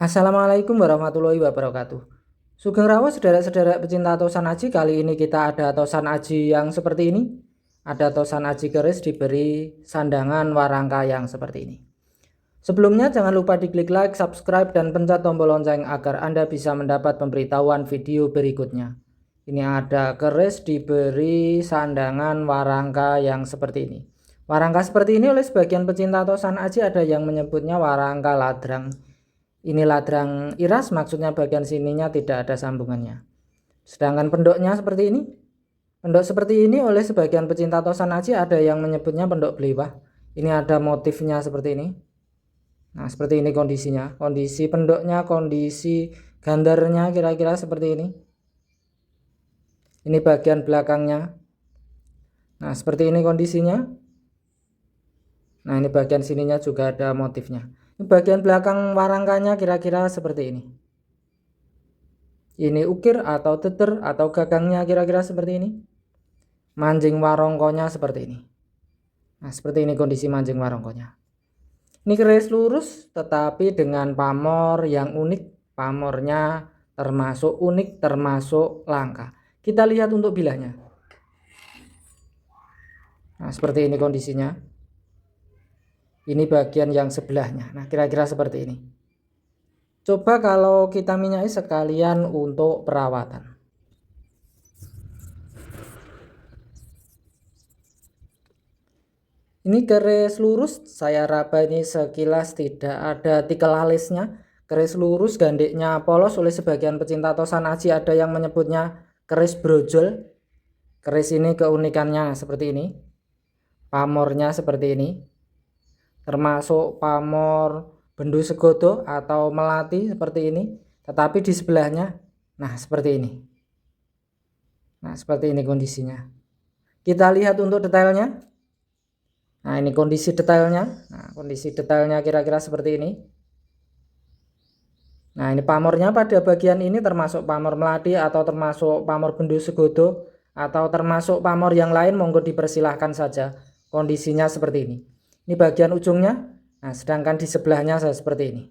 Assalamualaikum warahmatullahi wabarakatuh. Sugeng rawuh sederek-sederek pecinta tosan aji. Kali ini kita ada tosan aji yang seperti ini. Ada tosan aji keris diberi sandangan warangka yang seperti ini. Sebelumnya jangan lupa diklik like, subscribe, dan pencet tombol lonceng agar Anda bisa mendapat pemberitahuan video berikutnya. Ini ada keris diberi sandangan warangka yang seperti ini. Warangka seperti ini oleh sebagian pecinta tosan aji ada yang menyebutnya warangka ladrang. Ini ladrang iras, maksudnya bagian sininya tidak ada sambungannya. Sedangkan pendoknya seperti ini. Pendok seperti ini oleh sebagian pecinta tosan aji ada yang menyebutnya pendok belewah. Ini ada motifnya seperti ini. Nah, seperti ini kondisinya. Kondisi pendoknya, kondisi gandarnya kira-kira seperti ini. Ini bagian belakangnya. Nah, seperti ini kondisinya. Nah, ini bagian sininya juga ada motifnya. Bagian belakang warangkanya kira-kira seperti ini. Ini ukir atau teter atau gagangnya kira-kira seperti ini. Manjing warongkonya seperti ini. Nah, seperti ini kondisi manjing warongkonya. Ini keris lurus tetapi dengan pamor yang unik. Pamornya termasuk unik, termasuk langka. Kita lihat untuk bilahnya. Nah, seperti ini kondisinya. Ini bagian yang sebelahnya. Nah, kira-kira seperti ini. Coba kalau kita minyaki sekalian untuk perawatan. Ini keris lurus, saya raba ini sekilas tidak ada tikel alisnya. Keris lurus, gandiknya polos. Oleh sebagian pecinta tosan aji ada yang menyebutnya keris brojol. Keris ini keunikannya seperti ini. Pamornya seperti ini. Termasuk pamor bendu segodo atau melati seperti ini, tetapi di sebelahnya nah seperti ini. Nah, seperti ini kondisinya. Kita lihat untuk detailnya. Nah, ini kondisi detailnya. Nah, kondisi detailnya kira-kira seperti ini. Nah, ini pamornya pada bagian ini termasuk pamor melati atau termasuk pamor bendu segodo atau termasuk pamor yang lain, monggo dipersilahkan saja. Kondisinya seperti ini. Ini bagian ujungnya. Nah, sedangkan di sebelahnya saya seperti ini.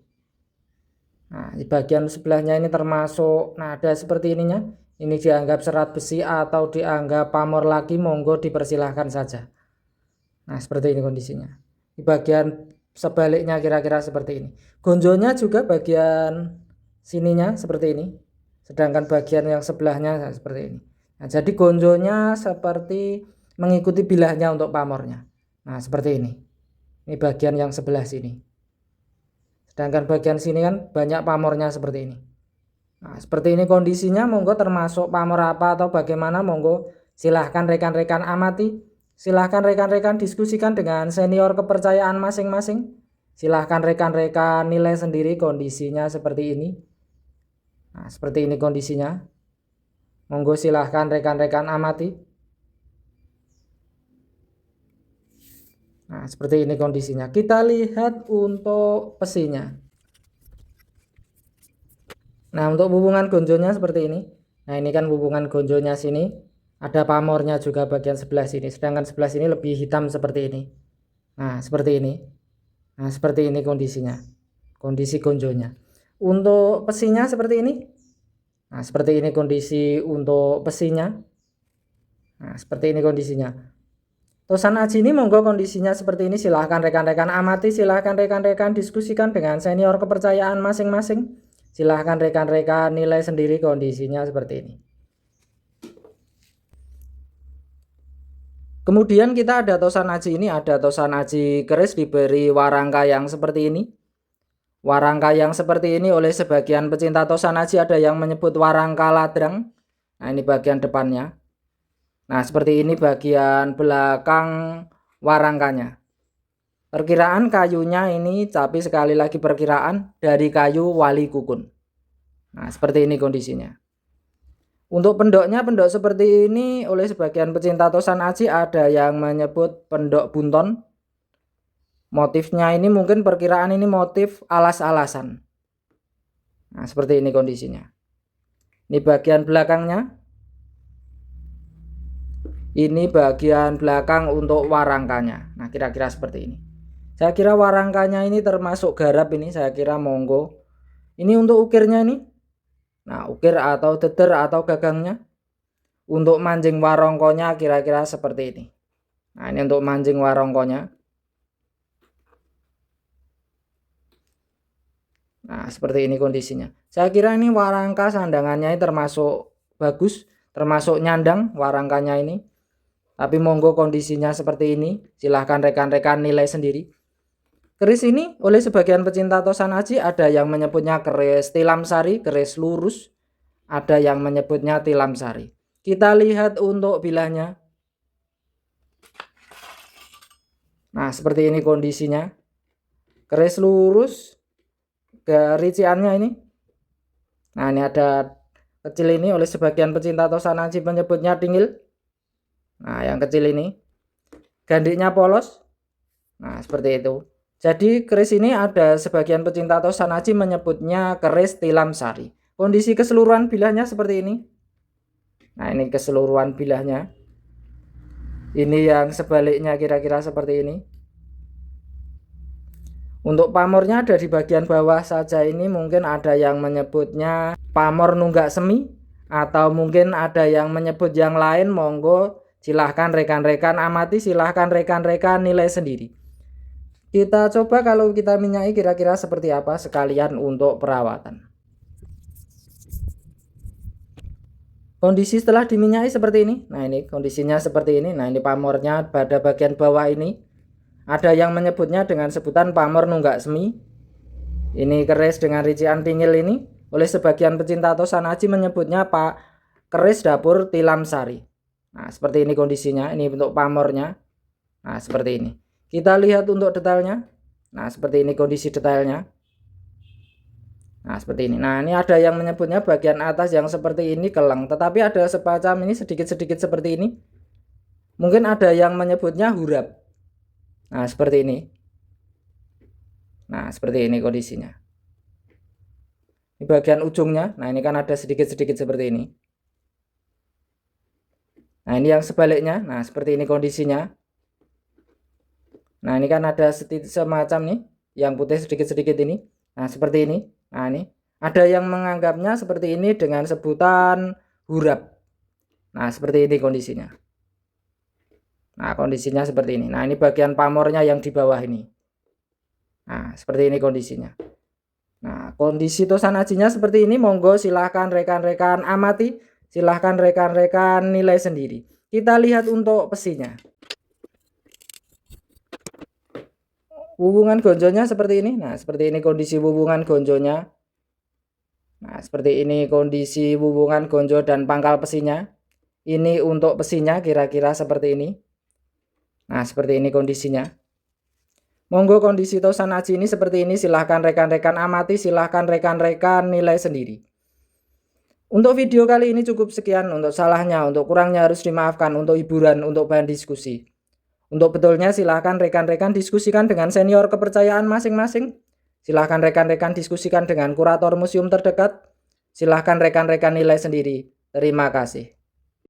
Nah, di bagian sebelahnya ini termasuk nada seperti ininya. Ini dianggap serat besi atau dianggap pamor lagi, monggo dipersilahkan saja. Nah, seperti ini kondisinya. Di bagian sebaliknya kira-kira seperti ini. Gonjonya juga bagian sininya seperti ini. Sedangkan bagian yang sebelahnya seperti ini. Nah, jadi gonjonya seperti mengikuti bilahnya untuk pamornya. Nah, seperti ini. Ini bagian yang sebelah sini. Sedangkan bagian sini kan banyak pamornya seperti ini. Nah, seperti ini kondisinya, monggo termasuk pamor apa atau bagaimana, monggo silahkan rekan-rekan amati. Silahkan rekan-rekan diskusikan dengan senior kepercayaan masing-masing. Silahkan rekan-rekan nilai sendiri kondisinya seperti ini. Nah, seperti ini kondisinya. Monggo silahkan rekan-rekan amati. Nah, seperti ini kondisinya. Kita lihat untuk pesinya. Nah, untuk hubungan gonjonya seperti ini. Nah, ini kan hubungan gonjonya sini. Ada pamornya juga bagian sebelah sini. Sedangkan sebelah sini lebih hitam seperti ini. Nah, seperti ini. Nah, seperti ini kondisinya. Kondisi gonjonya. Untuk pesinya seperti ini. Nah, seperti ini kondisi untuk pesinya. Nah, seperti ini kondisinya. Tosan aji ini monggo kondisinya seperti ini. Silahkan rekan-rekan amati, silahkan rekan-rekan diskusikan dengan senior kepercayaan masing-masing. Silahkan rekan-rekan nilai sendiri kondisinya seperti ini. Kemudian kita ada tosan aji ini, ada tosan aji keris diberi warangka yang seperti ini. Warangka yang seperti ini oleh sebagian pecinta tosan aji ada yang menyebut warangka ladrang. Nah, ini bagian depannya. Nah, seperti ini bagian belakang warangkanya. Perkiraan kayunya ini, tapi sekali lagi perkiraan dari kayu wali kukun. Nah, seperti ini kondisinya. Untuk pendoknya, pendok seperti ini oleh sebagian pecinta tosan aji ada yang menyebut pendok bunton. Motifnya ini mungkin perkiraan ini motif alas-alasan. Nah, seperti ini kondisinya. Ini bagian belakangnya. Ini bagian belakang untuk warangkanya. Nah, kira-kira seperti ini. Saya kira warangkanya ini termasuk garap ini. Saya kira monggo Ini untuk ukirnya ini. Nah, ukir atau deder atau gagangnya. Untuk mancing warongkonya kira-kira seperti ini. Nah, ini untuk mancing warongkonya. Nah, seperti ini kondisinya. Saya kira ini warangka sandangannya ini termasuk bagus, termasuk nyandang warangkanya ini. Tapi monggo kondisinya seperti ini. Silahkan rekan-rekan nilai sendiri. Keris ini oleh sebagian pecinta tosan aji ada yang menyebutnya keris tilam sari, keris lurus. Ada yang menyebutnya tilam sari. Kita lihat untuk bilahnya. Nah, seperti ini kondisinya. Keris lurus. Kericiannya ini. Nah, ini ada kecil ini oleh sebagian pecinta tosan aji menyebutnya dingil. Nah, yang kecil ini. Gandiknya polos. Nah, seperti itu. Jadi keris ini ada sebagian pecinta tosan aji menyebutnya keris tilam sari. Kondisi keseluruhan bilahnya seperti ini. Nah, ini keseluruhan bilahnya. Ini yang sebaliknya kira-kira seperti ini. Untuk pamornya ada di bagian bawah saja ini. Mungkin ada yang menyebutnya pamor nunggak semi, atau mungkin ada yang menyebut yang lain. Monggo silahkan rekan-rekan amati, silahkan rekan-rekan nilai sendiri. Kita coba kalau kita minyaki kira-kira seperti apa sekalian untuk perawatan. Kondisi setelah diminyaki seperti ini. Nah, ini kondisinya seperti ini. Nah, ini pamornya pada bagian bawah ini. Ada yang menyebutnya dengan sebutan pamor nunggak semi. Ini keris dengan rician tingil ini. Oleh sebagian pecinta tosan aji menyebutnya Pak keris dapur tilam sari. Nah, seperti ini kondisinya. Ini bentuk pamornya. Nah, seperti ini. Kita lihat untuk detailnya. Nah, seperti ini kondisi detailnya. Nah, seperti ini. Nah, ini ada yang menyebutnya bagian atas yang seperti ini keleng, tetapi ada semacam ini sedikit-sedikit seperti ini. Mungkin ada yang menyebutnya hurap. Nah, seperti ini. Nah, seperti ini kondisinya. Ini bagian ujungnya. Nah, ini kan ada sedikit-sedikit seperti ini. Nah, ini yang sebaliknya. Nah, seperti ini kondisinya. Nah, ini kan ada semacam nih, yang putih sedikit-sedikit ini. Nah, seperti ini. Nah, ini ada yang menganggapnya seperti ini dengan sebutan hurap. Nah, seperti ini kondisinya. Nah, kondisinya seperti ini. Nah, ini bagian pamornya yang di bawah ini. Nah, seperti ini kondisinya. Nah, kondisi tosan ajinya seperti ini. Monggo silahkan rekan-rekan amati, silahkan rekan-rekan nilai sendiri. Kita lihat untuk pesinya. Hubungan gonjonya seperti ini. Nah, seperti ini kondisi hubungan gonjonya. Nah, seperti ini kondisi hubungan gonjo dan pangkal pesinya. Ini untuk pesinya kira-kira seperti ini. Nah, seperti ini kondisinya. Monggo kondisi tosan aji ini seperti ini. Silahkan rekan-rekan amati, silahkan rekan-rekan nilai sendiri. Untuk video kali ini cukup sekian. Untuk salahnya, untuk kurangnya harus dimaafkan. Untuk hiburan, untuk bahan diskusi. Untuk betulnya silahkan rekan-rekan diskusikan dengan senior kepercayaan masing-masing. Silahkan rekan-rekan diskusikan dengan kurator museum terdekat. Silahkan rekan-rekan nilai sendiri. Terima kasih.